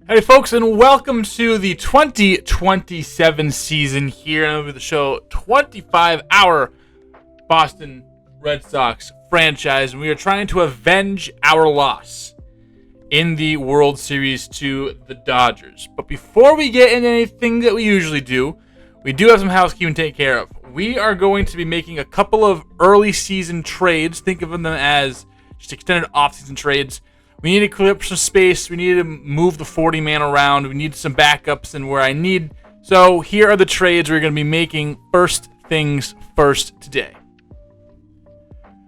Hey folks, and welcome to the 2027 season here on MLB The Show, 25-hour Boston Red Sox franchise, and we are trying to avenge our loss in the World Series to the Dodgers. But before we get into anything that we usually do, we do have some housekeeping to take care of. We are going to be making a couple of early season trades. Think of them as just extended off-season trades. We need to clear up some space. We need to move the 40-man around. We need some backups and where I need. So here are the trades we're going to be making. First things first today.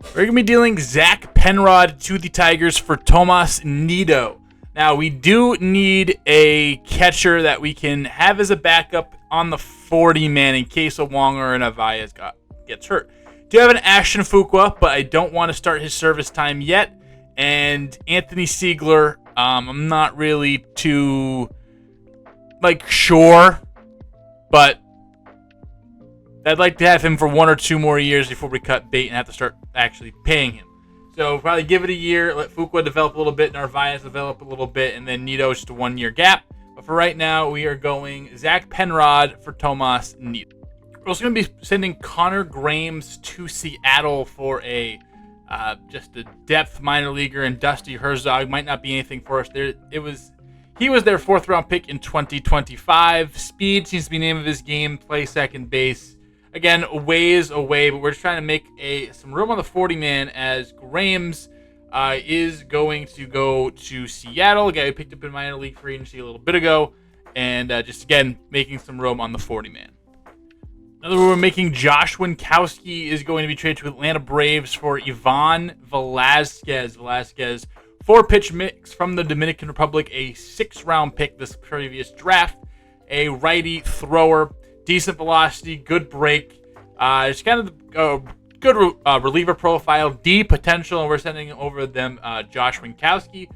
We're going to be dealing Zach Penrod to the Tigers for Tomas Nido. Now, we do need a catcher that we can have as a backup on the 40-man in case a Wong or an Avaya gets hurt. Do have an Ashton Fuqua, but I don't want to start his service time yet. And Anthony Siegler, I'm not really too, sure, but I'd like to have him for 1 or 2 more years before we cut bait and have to start actually paying him. So probably give it a year, let Fuqua develop a little bit, and Narvaez develop a little bit, and then Nido just a 1-year gap. But for right now, we are going Zach Penrod for Tomas Nido. We're also going to be sending Connor Grames to Seattle for just a depth minor leaguer, and Dusty Herzog might not be anything for us. He was their 4th round pick in 2025. Speed seems to be the name of his game. Play second base. Again, a ways away, but we're just trying to make some room on the 40-man as Grames is going to go to Seattle. A guy who picked up in minor league free agency a little bit ago, and just again making some room on the 40-man. Another one we're making, Josh Winkowski is going to be traded to Atlanta Braves for Ivan Velasquez. 4-pitch mix from the Dominican Republic, a 6th-round pick this previous draft, a righty thrower, decent velocity, good break, just kind of a good reliever profile, D potential, and we're sending over them Josh Winkowski.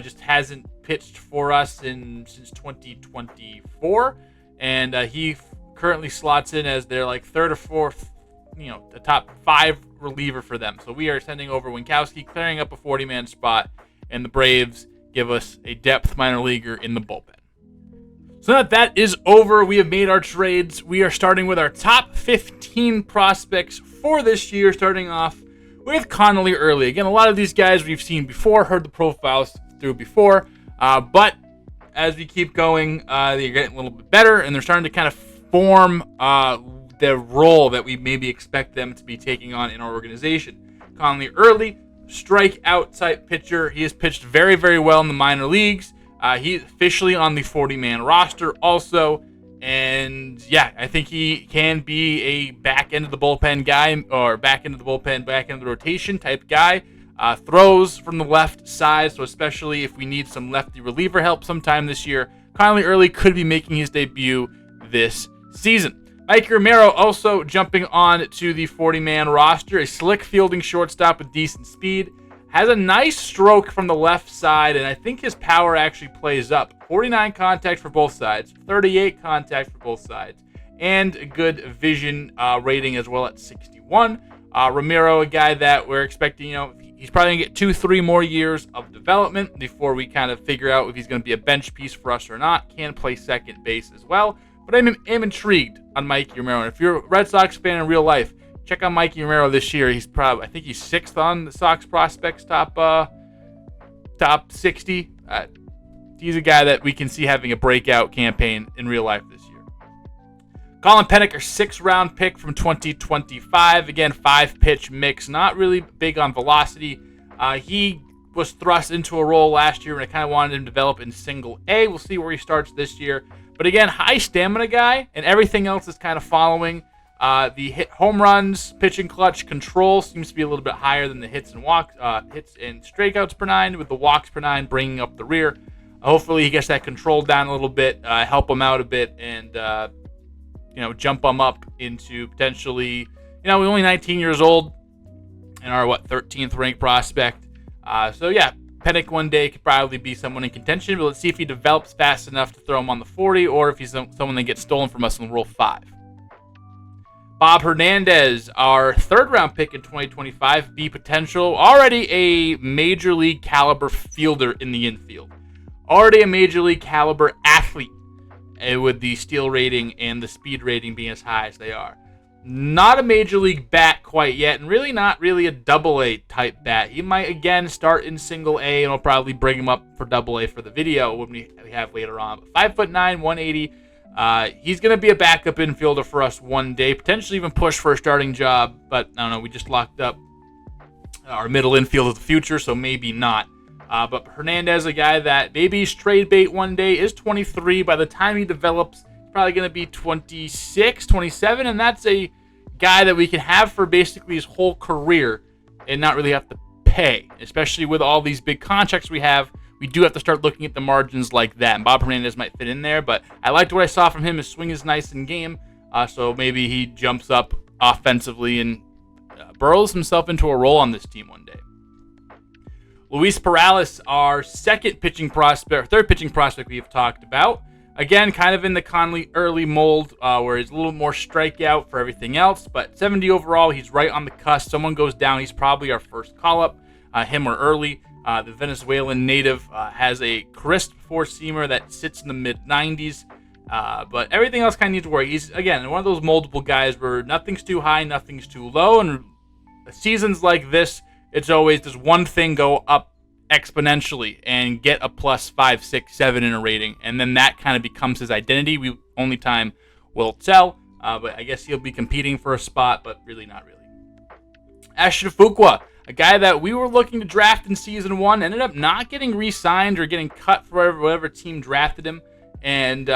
Just hasn't pitched for us since 2024, and he currently slots in as their 3rd or 4th, the top 5 reliever for them. So we are sending over Winkowski, clearing up a 40-man spot, and the Braves give us a depth minor leaguer in the bullpen. So that is over. We have made our trades. We are starting with our top 15 prospects for this year, starting off with Connolly Early. Again, a lot of these guys we've seen before, heard the profiles through before, but as we keep going, they're getting a little bit better, and they're starting to kind of form the role that we maybe expect them to be taking on in our organization. Connolly Early, strikeout type pitcher. He has pitched very, very well in the minor leagues. He's officially on the 40-man roster also. And yeah, I think he can be a back end of the bullpen guy, or back end of the rotation type guy. Throws from the left side, so especially if we need some lefty reliever help sometime this year, Connolly Early could be making his debut this season. Mike Romero also jumping on to the 40-man roster, a slick fielding shortstop with decent speed, has a nice stroke from the left side, and I think his power actually plays up. 49 contacts for both sides, 38 contacts for both sides, and a good vision rating as well at 61. Romero, a guy that we're expecting, he's probably going to get 2-3 more years of development before we kind of figure out if he's going to be a bench piece for us or not. Can play second base as well. But I'm intrigued on Mikey Romero. And if you're a Red Sox fan in real life, check out Mikey Romero this year. I think he's 6th on the Sox prospects top 60. He's a guy that we can see having a breakout campaign in real life this year. Colin Pennick, our 6th-round pick from 2025. Again, 5-pitch mix. Not really big on velocity. He was thrust into a role last year, and I kind of wanted him to develop in single A. We'll see where he starts this year. But again, high stamina guy, and everything else is kind of following. The hit home runs, pitching clutch, control seems to be a little bit higher than the hits and strikeouts per 9, with the walks per 9 bringing up the rear. Hopefully he gets that control down a little bit, help him out a bit, and jump him up into potentially, we're only 19 years old and our 13th ranked prospect. So yeah, Pennick one day could probably be someone in contention, but let's see if he develops fast enough to throw him on the 40, or if he's someone that gets stolen from us in Rule 5. Bob Hernandez, our 3rd-round pick in 2025, B potential, already a major league caliber fielder in the infield. Already a major league caliber athlete with the steal rating and the speed rating being as high as they are. Not a major league bat quite yet, and really not really a double-A type bat. He might, again, start in single A, and we'll probably bring him up for double A for the video when we have later on. But 5'9", 180. He's going to be a backup infielder for us one day, potentially even push for a starting job, but I don't know, we just locked up our middle infield of the future, so maybe not. But Hernandez, a guy that maybe he's trade bait one day, is 23. By the time he develops, probably going to be 26, 27, and that's a guy that we can have for basically his whole career and not really have to pay, especially with all these big contracts we have. We do have to start looking at the margins like that, and Bob Hernandez might fit in there, but I liked what I saw from him. His swing is nice in game, so maybe he jumps up offensively and burrows himself into a role on this team one day. Luis Perales, our third pitching prospect we have talked about. Again, kind of in the Conley early mold, where he's a little more strikeout for everything else, but 70 overall, he's right on the cusp. Someone goes down, he's probably our first call-up, him or early. The Venezuelan native has a crisp four-seamer that sits in the mid-90s, but everything else kind of needs to work. He's, again, one of those multiple guys where nothing's too high, nothing's too low, and seasons like this, it's always does one thing go up exponentially and get a plus 5, 6, 7 in a rating, and then that kind of becomes his identity. Only time will tell, but I guess he'll be competing for a spot, but really not really. Ashton Fuqua, a guy that we were looking to draft in season 1, ended up not getting re-signed or getting cut for whatever team drafted him, and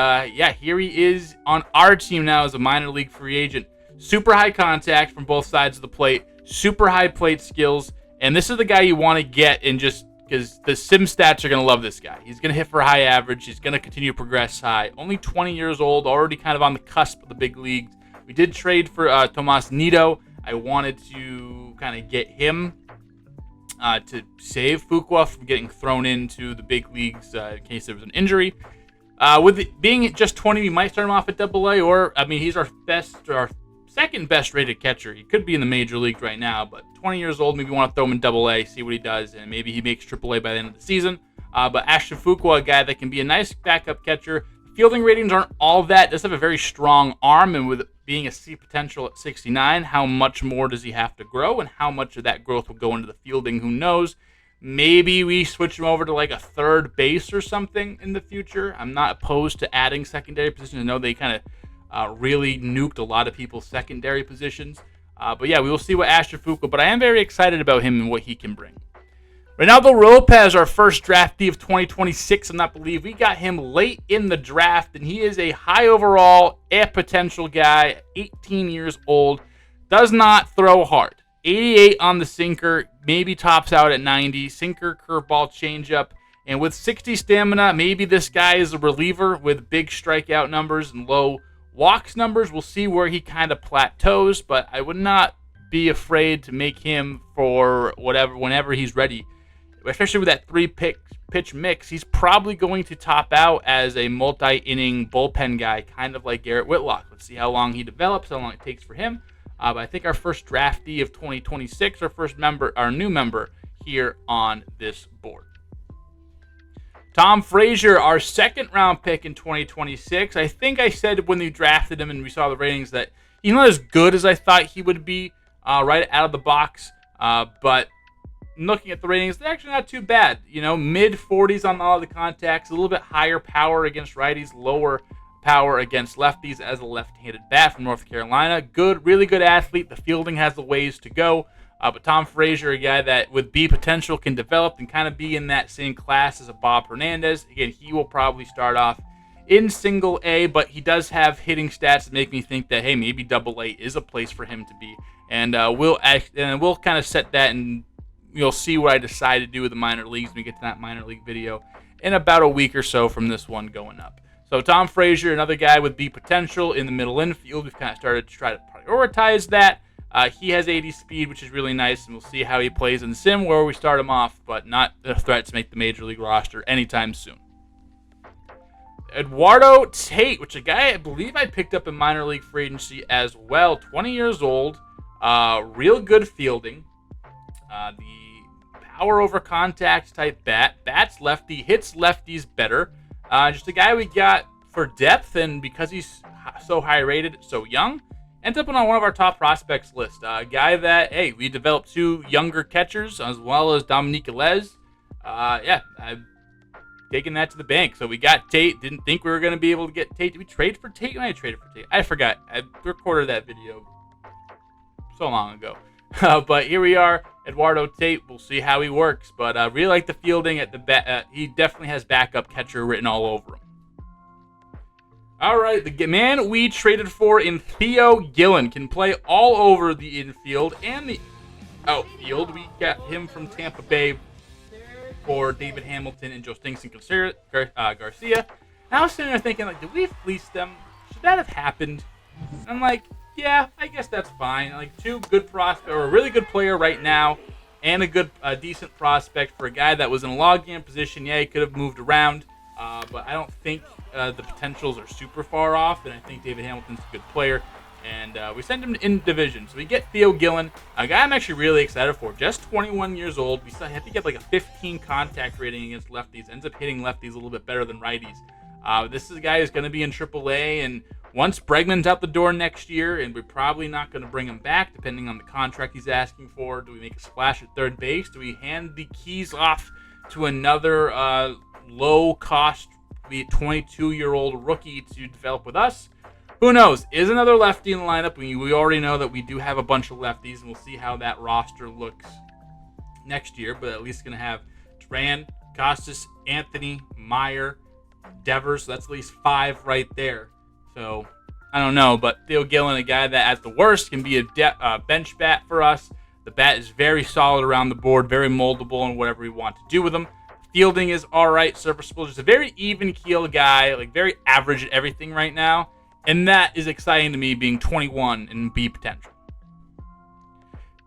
here he is on our team now as a minor league free agent. Super high contact from both sides of the plate, super high plate skills, and this is the guy you want to get in just because the sim stats are going to love this guy. He's going to hit for a high average. He's going to continue to progress high. Only 20 years old, already kind of on the cusp of the big leagues. We did trade for Tomas Nido. I wanted to kind of get him to save Fuqua from getting thrown into the big leagues in case there was an injury. With it being just 20, we might start him off at AA, or, I mean, he's our second best rated catcher. He could be in the major leagues right now, but 20 years old, maybe want to throw him in AA, see what he does, and maybe he makes AAA by the end of the season. But Ashton Fuqua, a guy that can be a nice backup catcher. Fielding ratings aren't all that. Does have a very strong arm, and with being a C potential at 69, how much more does he have to grow, and how much of that growth will go into the fielding? Who knows? Maybe we switch him over to like a third base or something in the future. I'm not opposed to adding secondary positions. I know they kind of really nuked a lot of people's secondary positions. But yeah, we will see what Ashton Fuqua, but I am very excited about him and what he can bring. Reynaldo Lopez, our first draftee of 2026, I believe. We got him late in the draft, and he is a high overall, potential guy, 18 years old, does not throw hard. 88 on the sinker, maybe tops out at 90. Sinker, curveball, changeup. And with 60 stamina, maybe this guy is a reliever with big strikeout numbers and low walks numbers. We'll see where he kind of plateaus, but I would not be afraid to make him for whenever he's ready. Especially with that three-pitch mix, he's probably going to top out as a multi-inning bullpen guy, kind of like Garrett Whitlock. Let's see how long he develops, how long it takes for him. But I think our first draftee of 2026, our new member here on this board. Tom Frasier, our second-round pick in 2026. I think I said when we drafted him and we saw the ratings that he's not as good as I thought he would be right out of the box, but looking at the ratings, they're actually not too bad. You know, mid-40s on all the contacts, a little bit higher power against righties, lower power against lefties as a left-handed bat from North Carolina. Good, really good athlete. The fielding has a ways to go. But Tom Frasier, a guy that with B potential can develop and kind of be in that same class as a Bob Hernandez. Again, he will probably start off in single A, but he does have hitting stats that make me think that, hey, maybe double A is a place for him to be. And we'll kind of set that, and you'll see what I decide to do with the minor leagues when we get to that minor league video in about a week or so from this one going up. So Tom Frasier, another guy with B potential in the middle infield. We've kind of started to try to prioritize that. He has 80 speed, which is really nice, and we'll see how he plays in sim, where we start him off, but not a threat to make the major league roster anytime soon. Eduardo Tate, which a guy I believe I picked up in minor league free agency as well. 20 years old, real good fielding. The power over contact type bat. Bats lefty, hits lefties better. Just a guy we got for depth, and because he's so high rated, so young, ends up on one of our top prospects list. A guy that, hey, we developed 2 younger catchers as well as Dominique Alles. I've taken that to the bank. So we got Tate. Didn't think we were going to be able to get Tate. Did we trade for Tate? I traded for Tate. I forgot. I recorded that video so long ago. But here we are, Eduardo Tate. We'll see how he works. But I really like the fielding at the bat. He definitely has backup catcher written all over him. All right, the man we traded for in Theo Gillen can play all over the infield and the outfield. We got him from Tampa Bay for David Hamilton and Joe Stinson Garcia. And I was sitting there thinking, like, did we fleece them? Should that have happened? And I'm like, yeah, I guess that's fine. Like, 2 good prospects, or a really good player right now, and a decent prospect for a guy that was in a logjam position. Yeah, he could have moved around, but I don't think the potentials are super far off, and I think David Hamilton's a good player. And we sent him in division. So we get Theo Gillen, a guy I'm actually really excited for. Just 21 years old. We still have to get like a 15 contact rating against lefties. Ends up hitting lefties a little bit better than righties. This is a guy who's going to be in AAA, and once Bregman's out the door next year, and we're probably not going to bring him back depending on the contract he's asking for. Do we make a splash at third base? Do we hand the keys off to another low-cost 22-year-old rookie to develop with us? Who knows? Is another lefty in the lineup? We already know that we do have a bunch of lefties, and we'll see how that roster looks next year. But at least going to have Duran, Costas, Anthony, Meyer, Devers. So that's at least 5 right there. So I don't know, but Theo Gillen, a guy that at the worst can be a bench bat for us. The bat is very solid around the board, very moldable in whatever we want to do with him. Fielding is all right, serviceable. Just a very even keel guy, like very average at everything right now. And that is exciting to me, being 21 and B potential.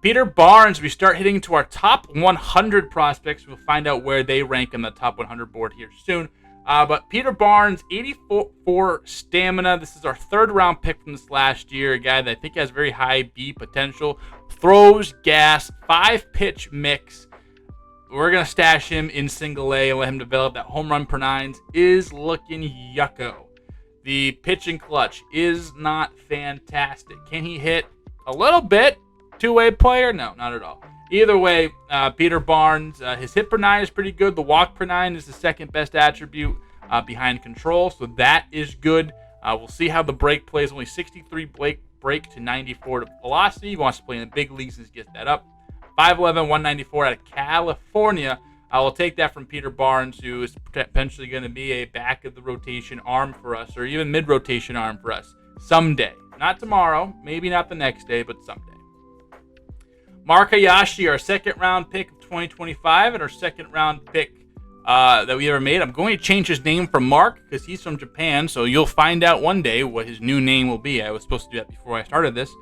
Peter Barnes, we start hitting into our top 100 prospects. We'll find out where they rank on the top 100 board here soon. But Peter Barnes, 84 stamina. This is our 3rd round pick from this last year. A guy that I think has very high B potential. Throws gas, 5-pitch mix. We're going to stash him in single A and let him develop. That home run per 9s is looking yucko. The pitching clutch is not fantastic. Can he hit a little bit? 2-way player? No, not at all. Either way, Peter Barnes, his hit per 9 is pretty good. The walk per 9 is the 2nd best attribute behind control, so that is good. We'll see how the break plays. Only 63 break to 94 to velocity. He wants to play in the big leagues and get that up. 5'11", 194 out of California. I will take that from Peter Barnes, who is potentially going to be a back-of-the-rotation arm for us, or even mid-rotation arm for us someday. Not tomorrow, maybe not the next day, but someday. Mark Hayashi, our 2nd-round pick of 2025, and our 2nd-round pick that we ever made. I'm going to change his name from Mark because he's from Japan, so you'll find out one day what his new name will be. I was supposed to do that before I started this.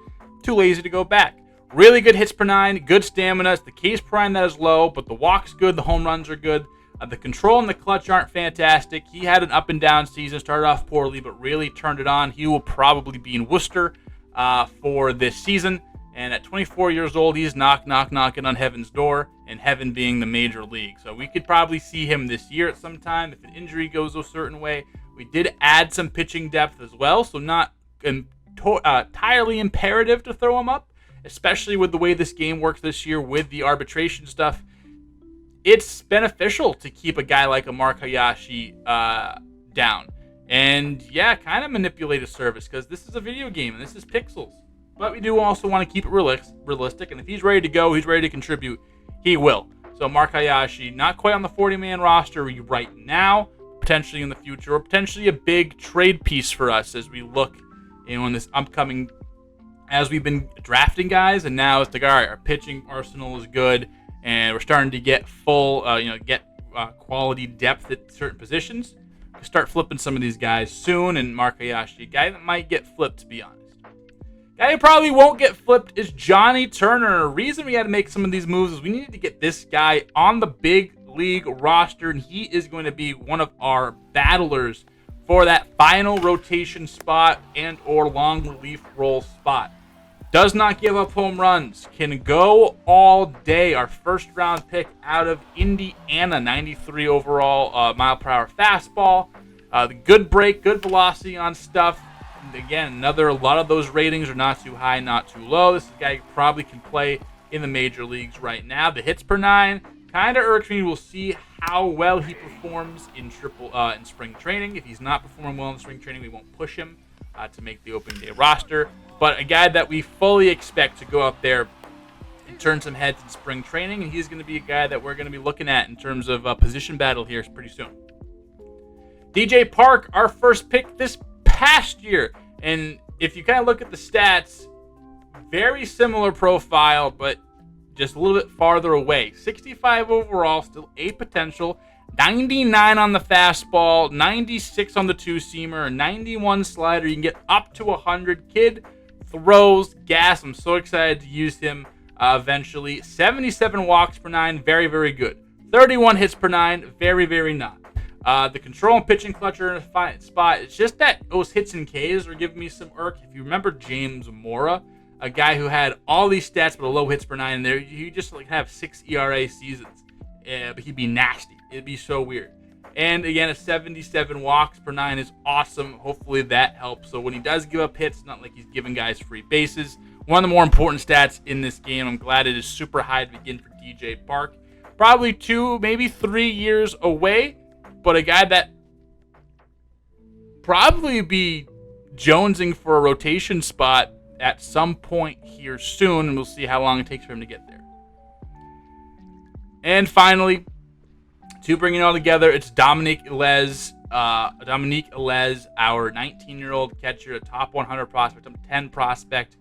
Too lazy to go back. Really good hits per 9, good stamina. It's the Ks per 9 that is low, but the walk's good, the home runs are good. The control and the clutch aren't fantastic. He had an up and down season, started off poorly, but really turned it on. He will probably be in Worcester for this season. And at 24 years old, he's knocking on heaven's door, and heaven being the major league. So we could probably see him this year at some time if an injury goes a certain way. We did add some pitching depth as well, so not entirely imperative to throw him up, especially with the way this game works this year with the arbitration stuff. It's beneficial to keep a guy like a Mark Hayashi down. And yeah, kind of manipulate his service because this is a video game and this is pixels. But we do also want to keep it realistic. And if he's ready to go, he's ready to contribute, he will. So Mark Hayashi, not quite on the 40-man roster right now, potentially in the future, or potentially a big trade piece for us as we look in this upcoming, as we've been drafting guys. And now it's like, all right, our pitching arsenal is good. And we're starting to get full, quality depth at certain positions. We'll start flipping some of these guys soon. And Mark Hayashi, a guy that might get flipped, to be honest. Guy who probably won't get flipped is Johnny Turner. The reason we had to make some of these moves is we needed to get this guy on the big league roster, and he is going to be one of our battlers for that final rotation spot and or long relief role spot. Does not give up home runs. Can go all day. Our first round pick out of Indiana. 93 overall mile per hour fastball. The good break, good velocity on stuff. And again, a lot of those ratings are not too high, not too low. This is a guy who probably can play in the major leagues right now. The hits per 9 kind of irks me. We'll see how well he performs in spring training. If he's not performing well in spring training, we won't push him to make the opening day roster. But a guy that we fully expect to go out there and turn some heads in spring training, and he's going to be a guy that we're going to be looking at in terms of position battle here pretty soon. DJ Park, our first pick this past year. And if you kind of look at the stats, very similar profile, but just a little bit farther away. 65 overall, still a potential. 99 on the fastball, 96 on the two-seamer, 91 slider. You can get up to 100. Kid throws gas. I'm so excited to use him eventually. 77 walks per 9, very, very good. 31 hits per 9, very, very not. The control and pitching clutcher in a fine spot. It's just that those hits and Ks are giving me some irk. If you remember James Mora, a guy who had all these stats but a low hits per 9 in there, you just have 6 ERA seasons. But he'd be nasty. It'd be so weird. And again, a 77 walks per 9 is awesome. Hopefully that helps. So when he does give up hits, it's not like he's giving guys free bases. One of the more important stats in this game. I'm glad it is super high to begin for DJ Park. Probably 2, maybe 3 years away. But a guy that probably be jonesing for a rotation spot at some point here soon. And we'll see how long it takes for him to get there. And finally, to bring it all together, it's Dominique Alles. Our 19-year-old catcher, a top 100 prospect, top 10 prospect.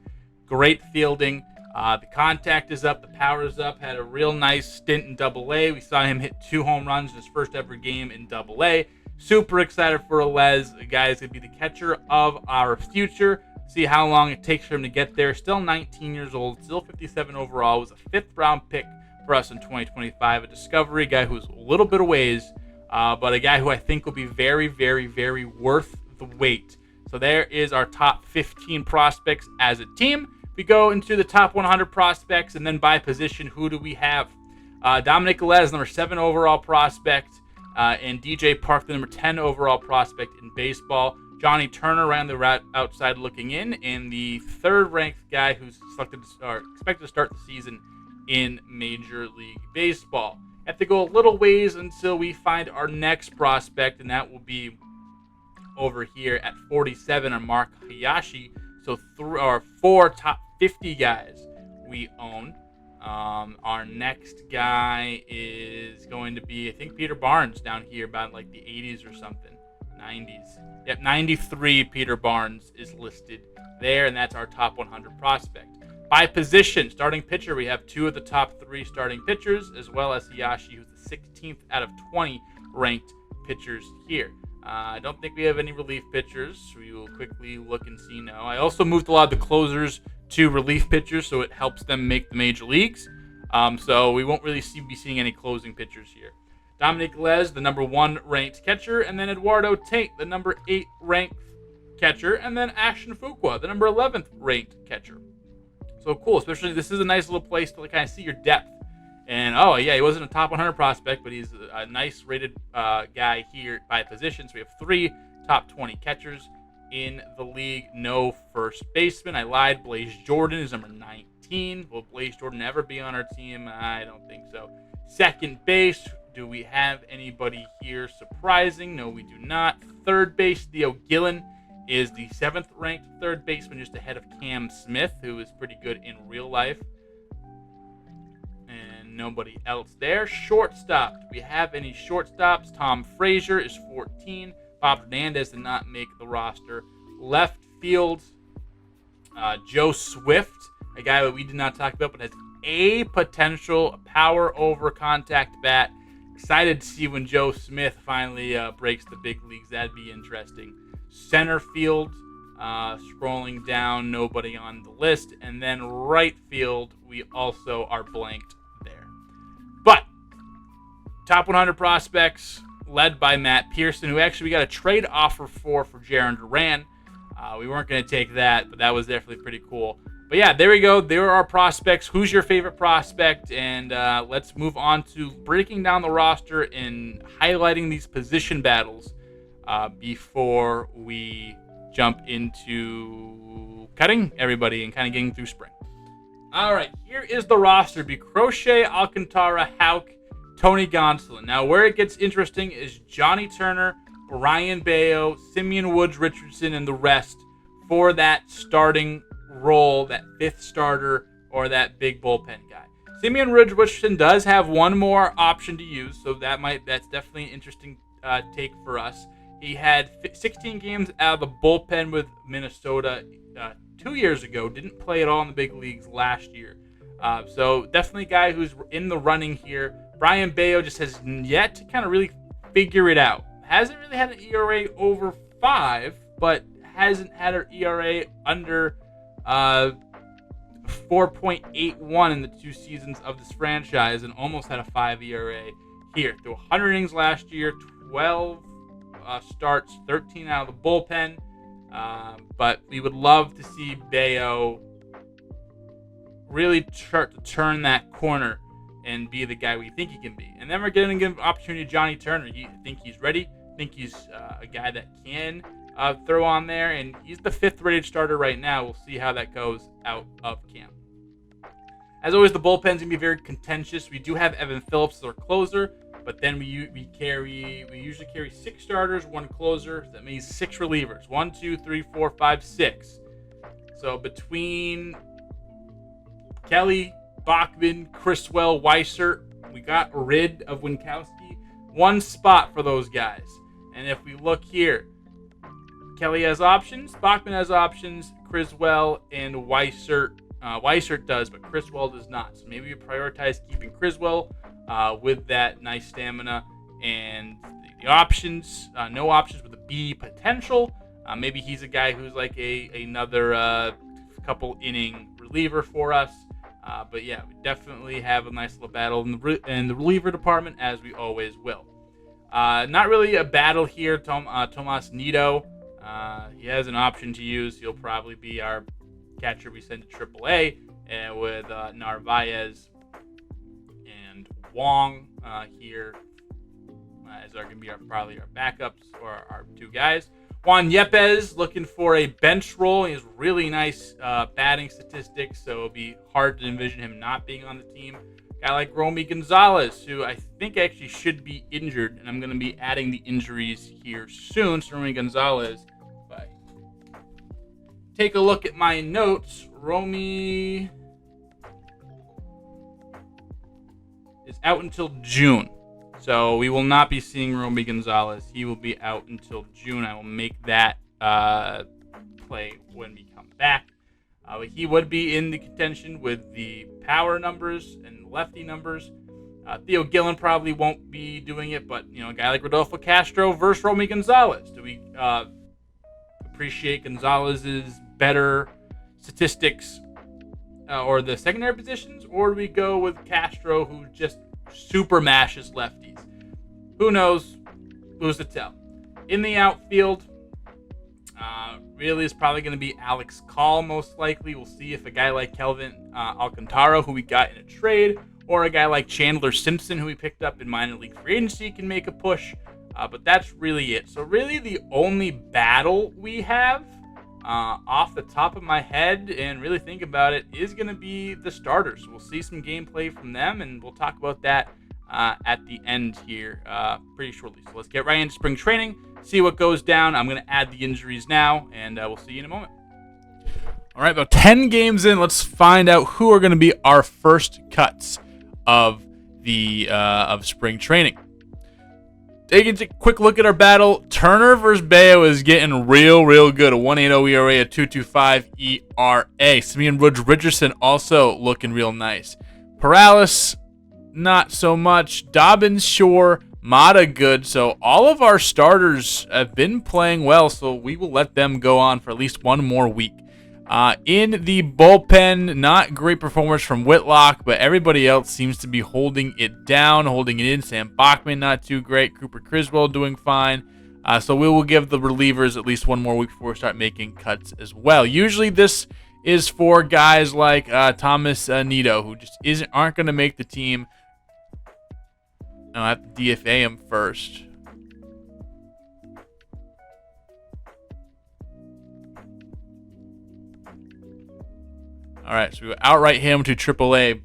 Great fielding. The contact is up. The power is up. Had a real nice stint in Double-A. We saw him hit 2 home runs in his first ever game in Double-A. Super excited for Alles. The guy is going to be the catcher of our future. See how long it takes for him to get there. Still 19 years old. Still 57 overall. Was a 5th-round pick for us in 2025. A discovery guy who's a little bit of ways, but a guy who I think will be very, very, very worth the wait. So there is our top 15 prospects as a team. We go into the top 100 prospects, and then by position, who do we have? Dominique Alles, number 7 overall prospect, and DJ Park, the number 10 overall prospect in baseball. Johnny Turner ran the route outside looking in, and the 3rd-ranked guy who's expected to start the season in Major League Baseball. Have to go a little ways until we find our next prospect, and that will be over here at 47 on Mark Hayashi. So 4 top 50 guys we own. Our next guy is going to be, I think, Peter Barnes down here about like the 80s or something. 90s. Yep, 93 Peter Barnes is listed there, and that's our top 100 prospect. By position, starting pitcher, we have 2 of the top 3 starting pitchers, as well as Hayashi, who's the 16th out of 20 ranked pitchers here. I don't think we have any relief pitchers. We will quickly look and see now. I also moved a lot of the closers to relief pitchers, so it helps them make the major leagues. So we won't really be seeing any closing pitchers here. Dominique Alles, the number 1 ranked catcher, and then Eduardo Tate, the number 8 ranked catcher, and then Ashton Fuqua, the number 11th ranked catcher. So cool, especially this is a nice little place to kind of see your depth. And oh yeah, he wasn't a top 100 prospect, but he's a nice rated guy here by position. So we have 3 top 20 catchers in the league. No first baseman. I lied. Blaze Jordan is number 19. Will Blaze Jordan ever be on our team? I don't think so. Second base. Do we have anybody here surprising? No, we do not. Third base, Theo Gillen is the 7th ranked third baseman, just ahead of Cam Smith, who is pretty good in real life. And nobody else there. Shortstop. Do we have any shortstops? Tom Frasier is 14. Bob Hernandez did not make the roster. Left field, Joe Swift, a guy that we did not talk about, but has a potential power over contact bat. Excited to see when Joe Smith finally breaks the big leagues. That'd be interesting. Center field, scrolling down, nobody on the list. And then right field, we also are blanked there. But top 100 prospects, led by Matt Pearson, who actually we got a trade offer for Jarren Duran. We weren't going to take that, but that was definitely pretty cool. But yeah, there we go. There are our prospects. Who's your favorite prospect? And let's move on to breaking down the roster and highlighting these position battles before we jump into cutting everybody and kind of getting through spring. All right, here is the roster. Be Crochet, Alcantara, Houck, Tony Gonsolin. Now, where it gets interesting is Johnny Turner, Brian Bayo, Simeon Woods Richardson, and the rest for that starting role, that fifth starter, or that big bullpen guy. Simeon Woods Richardson does have one more option to use, so that's definitely an interesting take for us. He had 16 games out of the bullpen with Minnesota 2 years ago. Didn't play at all in the big leagues last year. So definitely a guy who's in the running here. Brian Bayo just has yet to kind of really figure it out. Hasn't really had an ERA over 5, but hasn't had an ERA under 4.81 in the 2 seasons of this franchise, and almost had a 5 ERA here. Through 100 innings last year, 12 starts, 13 out of the bullpen. But we would love to see Bayo really start to turn that corner and be the guy we think he can be. And then we're going to give an opportunity to Johnny Turner. I think he's ready. I think he's a guy that can throw on there, and he's the 5th rated starter right now. We'll see how that goes out of camp. As always, the bullpen's going to be very contentious. We do have Evan Phillips as our closer, but then we usually carry 6 starters, 1 closer. So that means 6 relievers. 1, 2, 3, 4, 5, 6. So between Kelly, Bachman, Criswell, Weissert, we got rid of Winkowski. 1 spot for those guys. And if we look here, Kelly has options, Bachman has options, Criswell and Weissert. Weissert does, but Criswell does not. So maybe we prioritize keeping Criswell with that nice stamina and the options. No options with a B potential. Maybe he's a guy who's like another couple inning reliever for us. But yeah, we definitely have a nice little battle in the reliever department, as we always will. Not really a battle here. Tomas Nido, he has an option to use. He'll probably be our catcher we send to AAA, and with Narvaez and Wong here as are going to be probably our backups or our 2 guys. Juan Yepes looking for a bench role. He has really nice batting statistics, so it'll be hard to envision him not being on the team. Guy like Romy Gonzalez, who I think actually should be injured, and I'm going to be adding the injuries here soon. So Romy Gonzalez, if I take a look at my notes, Romy is out until June. So we will not be seeing Romy Gonzalez. He will be out until June. I will make that play when we come back. He would be in the contention with the power numbers and lefty numbers. Theo Gillen probably won't be doing it, but a guy like Rodolfo Castro versus Romy Gonzalez. Do we appreciate Gonzalez's better statistics or the secondary positions, or do we go with Castro, who just super mashes lefties? Who knows? Who's to tell? In the outfield, really is probably going to be Alex Call, most likely. We'll see if a guy like Kelvin Alcantara, who we got in a trade, or a guy like Chandler Simpson, who we picked up in minor league free agency, can make a push. But that's really it. So really the only battle we have off the top of my head, and really think about it, is going to be the starters. We'll see some gameplay from them, and we'll talk about that at the end here pretty shortly. So let's get right into spring training, see what goes down. I'm going to add the injuries now, and we'll see you in a moment. All right, about 10 games in, let's find out who are going to be our first cuts of the of spring training. Taking a quick look at our battle, Turner versus Bayo is getting real good. A 1.80 ERA, a 2.25 ERA. Simeon Woods Richardson also looking real nice. Perales, not so much. Dobbins, sure. Mata, good. So all of our starters have been playing well, so we will let them go on for at least one more week. In the bullpen, not great performance from Whitlock, but everybody else seems to be holding it down, holding it in. Sam Bachman, not too great. Cooper Criswell doing fine. So we will give the relievers at least one more week before we start making cuts as well. Usually this is for guys like Thomas Nido, who just aren't going to make the team. I have to DFA him first. All right, so we outright him to AAA.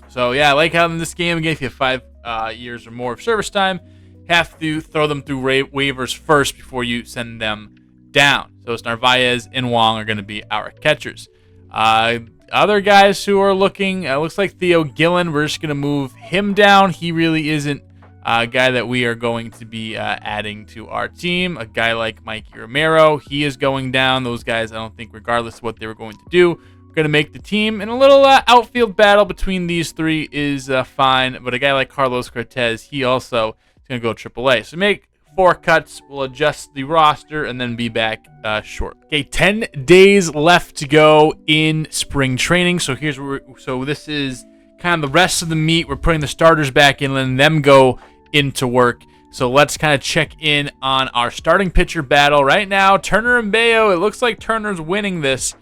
So, yeah, I like how in this game, again, if you have 5 years or more of service time, have to throw them through waivers first before you send them down. So, it's Narvaez and Wong are going to be our catchers. Other guys who are looking, looks like Theo Gillen. We're just going to move him down. He really isn't a guy that we are going to be adding to our team. A guy like Mikey Romero, he is going down. Those guys, I don't think, regardless of what they were going to do, going to make the team. And a little outfield battle between these three is fine. But a guy like Carlos Cortez, he also is going to go AAA. So make 4 cuts. We'll adjust the roster and then be back short. Okay, 10 days left to go in spring training. So here's where this is kind of the rest of the meat. We're putting the starters back in, letting them go into work. So let's kind of check in on our starting pitcher battle right now. Turner and Bayo. It looks like Turner's winning this.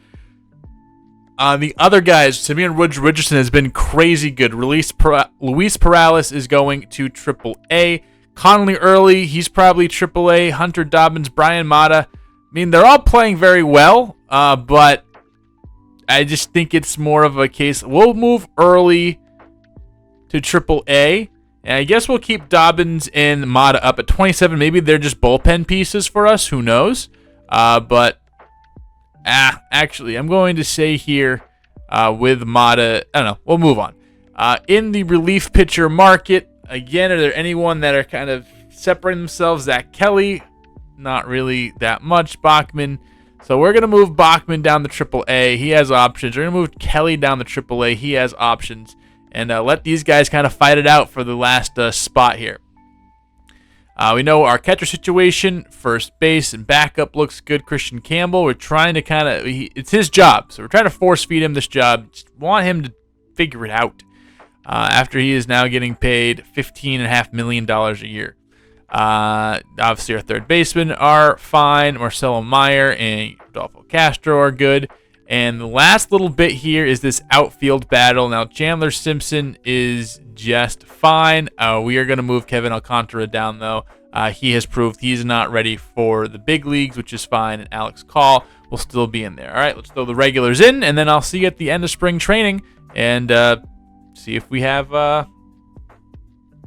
The other guys, Simeon Richardson has been crazy good. Luis Perales is going to AAA. Connolly Early, he's probably AAA. Hunter Dobbins, Brian Mata. I mean, they're all playing very well, but I just think it's more of a case. We'll move Early to AAA, and I guess we'll keep Dobbins and Mata up at 27. Maybe they're just bullpen pieces for us. Who knows? Actually, I'm going to say here with Mata, I don't know. We'll move on. In the relief pitcher market, again, are there anyone that are kind of separating themselves? Zach Kelly, not really that much. Bachman. So we're going to move Bachman down the AAA. He has options. We're going to move Kelly down the AAA. He has options. And let these guys kind of fight it out for the last spot here. We know our catcher situation, first base and backup looks good. Christian Campbell, we're trying to kind of, it's his job. So we're trying to force feed him this job. Just want him to figure it out. After he is now getting paid $15.5 million a year. Obviously, our third basemen are fine. Marcelo Meyer and Rodolfo Castro are good. And the last little bit here is this outfield battle. Now, Chandler Simpson is just fine. We are going to move Kevin Alcantara down, though. He has proved he's not ready for the big leagues, which is fine. And Alex Call will still be in there. All right, let's throw the regulars in, and then I'll see you at the end of spring training and see if we have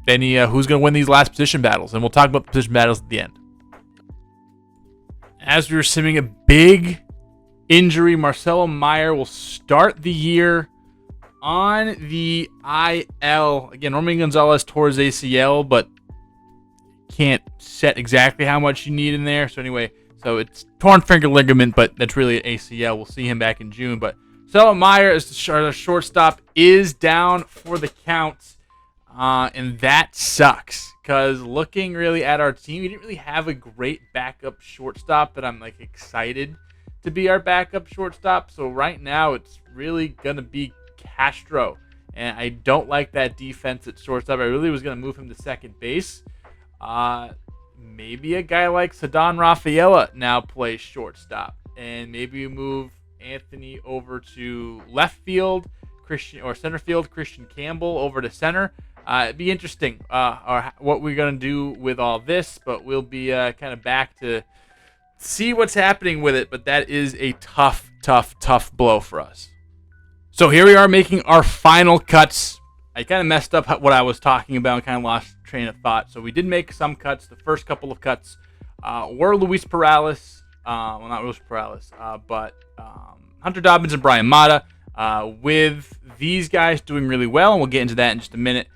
any who's going to win these last position battles. And we'll talk about the position battles at the end. As we were simming a big injury, Marcelo Meyer will start the year on the IL. Again, Roman Gonzalez tore his ACL, but can't set exactly how much you need in there. So anyway, so it's torn finger ligament, but that's really an ACL. We'll see him back in June. But Marcelo Meyer as the shortstop is down for the count, and that sucks. Because looking really at our team, we didn't really have a great backup shortstop that I'm like excited to be our backup shortstop. So right now it's really going to be Castro. And I don't like that defense at shortstop. I really was going to move him to second base. Maybe a guy like Ceddanne Rafaela now plays shortstop. And maybe you move Anthony over to left field, center field, Christian Campbell over to center. It'd be interesting what we're going to do with all this. But we'll be kind of back to see what's happening with it, but that is a tough blow for us. So here we are making our final cuts. I kind of messed up what I was talking about and kind of lost train of thought. So we did make some cuts. The first couple of cuts were Luis Perales. Well, not Luis Perales, but Hunter Dobbins and Brian Mata. With these guys doing really well, and we'll get into that in just a minute.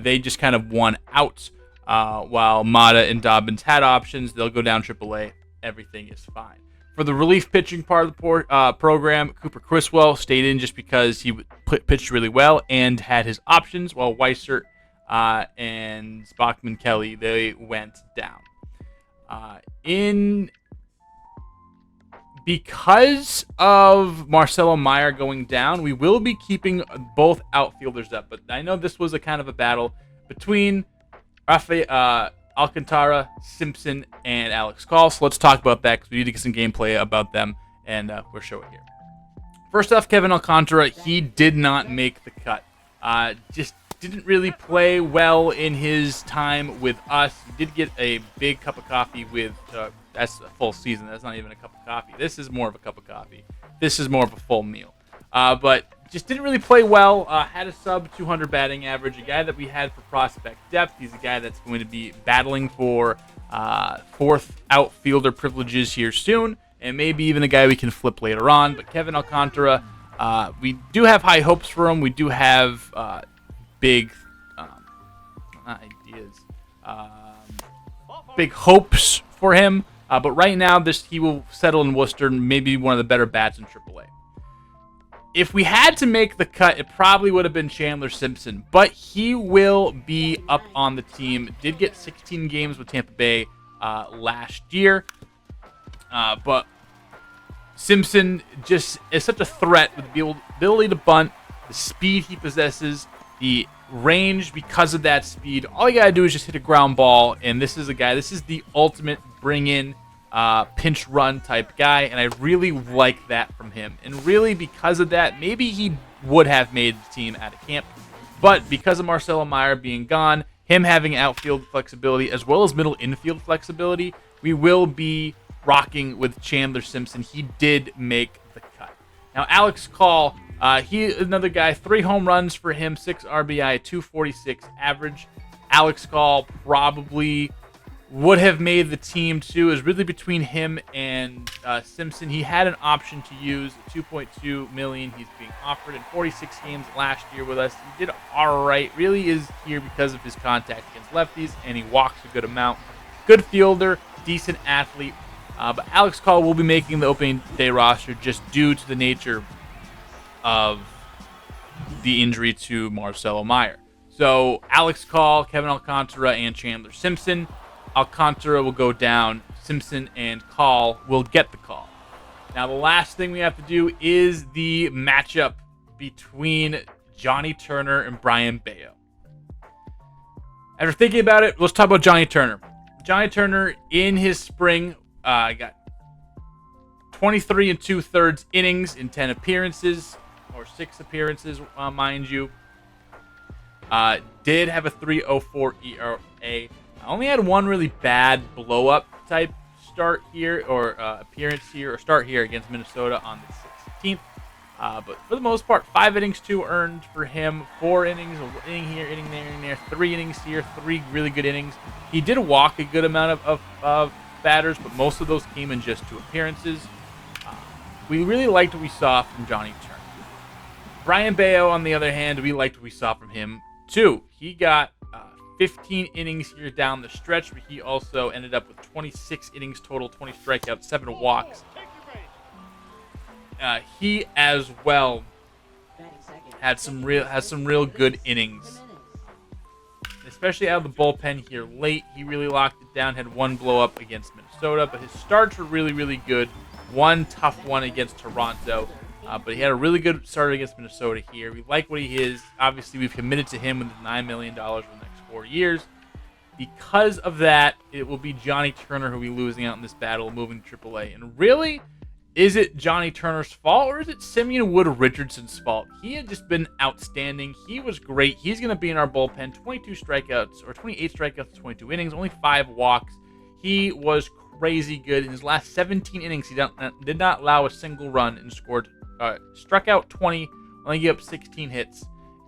They just kind of won out while Mata and Dobbins had options. They'll go down AAA. Everything is fine. For the relief pitching part of the program, Cooper Criswell stayed in just because he pitched really well and had his options, while Weissert and Bachman Kelly, they went down. Because of Marcelo Meyer going down, we will be keeping both outfielders up. But I know this was a kind of a battle between Alcantara, Simpson, and Alex Call. So let's talk about that because we need to get some gameplay about them, and we'll show it here. First off, Kevin Alcantara, he did not make the cut. Just didn't really play well in his time with us. He did get a big cup of coffee with, that's a full season. That's not even a cup of coffee. This is more of a cup of coffee. This is more of a full meal. But just didn't really play well. Had a sub 200 batting average. A guy that we had for prospect depth. He's a guy that's going to be battling for fourth outfielder privileges here soon. And maybe even a guy we can flip later on. But Kevin Alcantara, we do have high hopes for him. We do have big big hopes for him. But right now, he will settle in Worcester, maybe one of the better bats in AAA. If we had to make the cut, it probably would have been Chandler Simpson. But he will be up on the team. Did get 16 games with Tampa Bay last year. But Simpson just is such a threat with the ability to bunt, the speed he possesses, the range because of that speed. All you got to do is just hit a ground ball, and this is the ultimate bring-in pinch run type guy, and I really like that from him. And really, because of that, maybe he would have made the team out of camp. But because of Marcelo Meyer being gone, him having outfield flexibility as well as middle infield flexibility, we will be rocking with Chandler Simpson. He did make the cut. Now, Alex Call, he another guy, 3 home runs for him, 6 RBI, 246 average. Alex Call probably would have made the team too. It was really between him and Simpson. He had an option to use $2.2 million. He's being offered in 46 games last year with us. He did all right. Really is here because of his contact against lefties, and he walks a good amount. Good fielder, decent athlete. But Alex Call will be making the opening day roster just due to the nature of the injury to Marcelo Meyer. So Alex Call, Kevin Alcantara, and Chandler Simpson. Alcantara will go down. Simpson and Call will get the call. Now the last thing we have to do is the matchup between Johnny Turner and Brian Bayo. After thinking about it, let's talk about Johnny Turner. Johnny Turner in his spring got 23 2/3 innings in 10 appearances, or 6 appearances, mind you. Did have a 3.04 ERA. Only had one really bad blow-up type start here, or appearance here, or start here against Minnesota on the 16th. But for the most part, 5 innings, 2 earned for him. 4 innings, an inning here, inning there, 3 innings here, 3 really good innings. He did walk a good amount of batters, but most of those came in just 2 appearances. We really liked what we saw from Johnny Turner. Brian Bayo, on the other hand, we liked what we saw from him too. He got 15 innings here down the stretch, but he also ended up with 26 innings total, 20 strikeouts, 7 walks. He as well had some real good innings, especially out of the bullpen here late. He really locked it down. Had 1 blow up against Minnesota, but his starts were really, really good. 1 tough one against Toronto, but he had a really good start against Minnesota here. We like what he is. Obviously, we've committed to him with $9 million for the next 4 years. Because of that, it will be Johnny Turner who will be losing out in this battle, moving to AAA. And really, is it Johnny Turner's fault, or is it Simeon Wood Richardson's fault? He had just been outstanding. He was great. He's going to be in our bullpen. 28 strikeouts, 22 innings, only 5 walks. He was crazy good. In his last 17 innings, he did not allow a single run and struck out 20, only gave up 16 hits,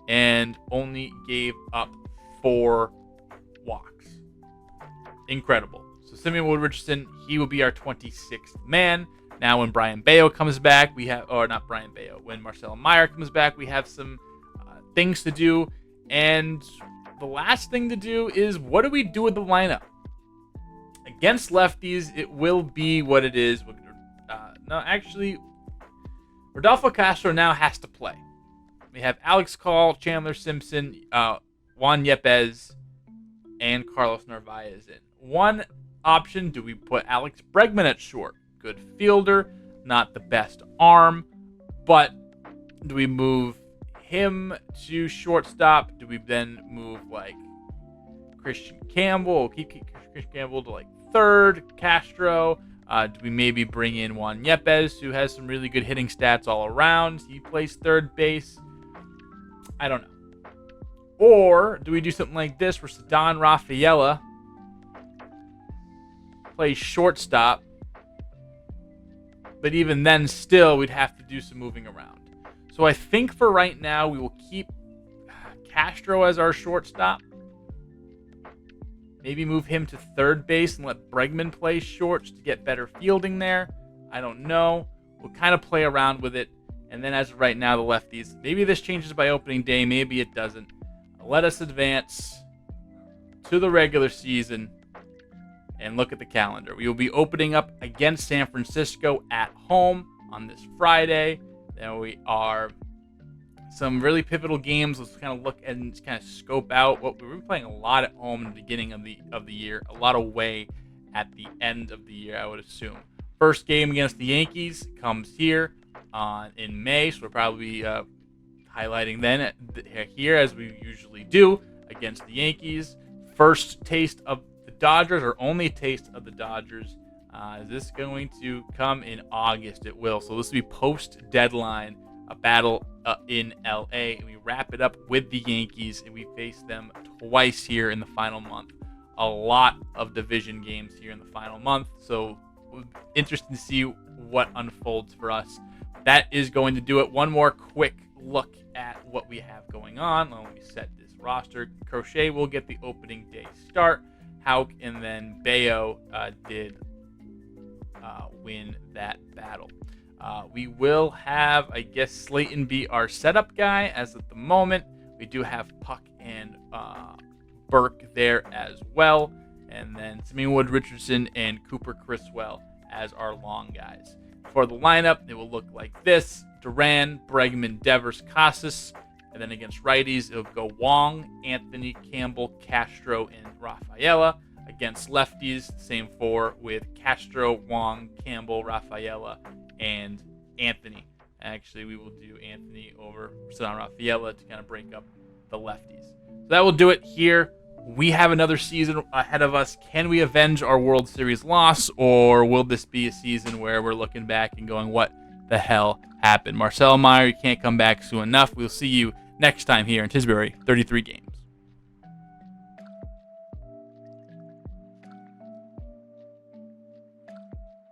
and only gave up 4 walks. Incredible. So Simeon Wood Richardson, he will be our 26th man. Now when Brian Bayo comes back, when Marcelo Meyer comes back, we have some things to do. And the last thing to do is, what do we do with the lineup? Against lefties, it will be what it is. Rodolfo Castro now has to play. We have Alex Call, Chandler Simpson, Juan Yepes, and Carlos Narvaez in. One option, do we put Alex Bregman at short? Good fielder, not the best arm, but do we move him to shortstop? Do we then move Christian Campbell? We'll keep Christian Campbell to third, Castro. Do we maybe bring in Juan Yepes, who has some really good hitting stats all around? He plays third base. I don't know. Or do we do something like this where Ceddanne Rafaela plays shortstop, but even then still we'd have to do some moving around. So I think for right now we will keep Castro as our shortstop. Maybe move him to third base and let Bregman play short just to get better fielding there. I don't know. We'll kind of play around with it. And then as of right now, the lefties, maybe this changes by opening day, maybe it doesn't. Let us advance to the regular season and look at the calendar. We will be opening up against San Francisco at home on this Friday. Then we are some really pivotal games. Let's kind of look and kind of scope out what we were playing a lot at home in the beginning of the year, a lot away at the end of the year, I would assume. First game against the Yankees comes here in May, so we'll probably be highlighting then here as we usually do against the Yankees. First taste of the Dodgers, or only taste of the Dodgers. Is this going to come in August? It will. So this will be post-deadline, a battle in LA, and we wrap it up with the Yankees, and we face them twice here in the final month. A lot of division games here in the final month, so interesting to see what unfolds for us. That is going to do it. One more quick look at what we have going on. Let me set this roster. Crochet will get the opening day start. Hauk and then Bayo did win that battle. We will have, I guess, Slayton be our setup guy, as at the moment. We do have Puck and Burke there as well. And then Simeon Wood Richardson and Cooper Criswell as our long guys. For the lineup, it will look like this. Duran, Bregman, Devers, Casas. And then against righties, it'll go Wong, Anthony, Campbell, Castro, and Rafaela. Against lefties, same four with Castro, Wong, Campbell, Rafaela, and Anthony. Actually, we will do Anthony over Ceddanne Rafaela to kind of break up the lefties. So that will do it here. We have another season ahead of us. Can we avenge our World Series loss, or will this be a season where we're looking back and going, what the hell happened? Marcel Meyer, you can't come back soon enough. We'll see you next time here in Tisbury 33 Games.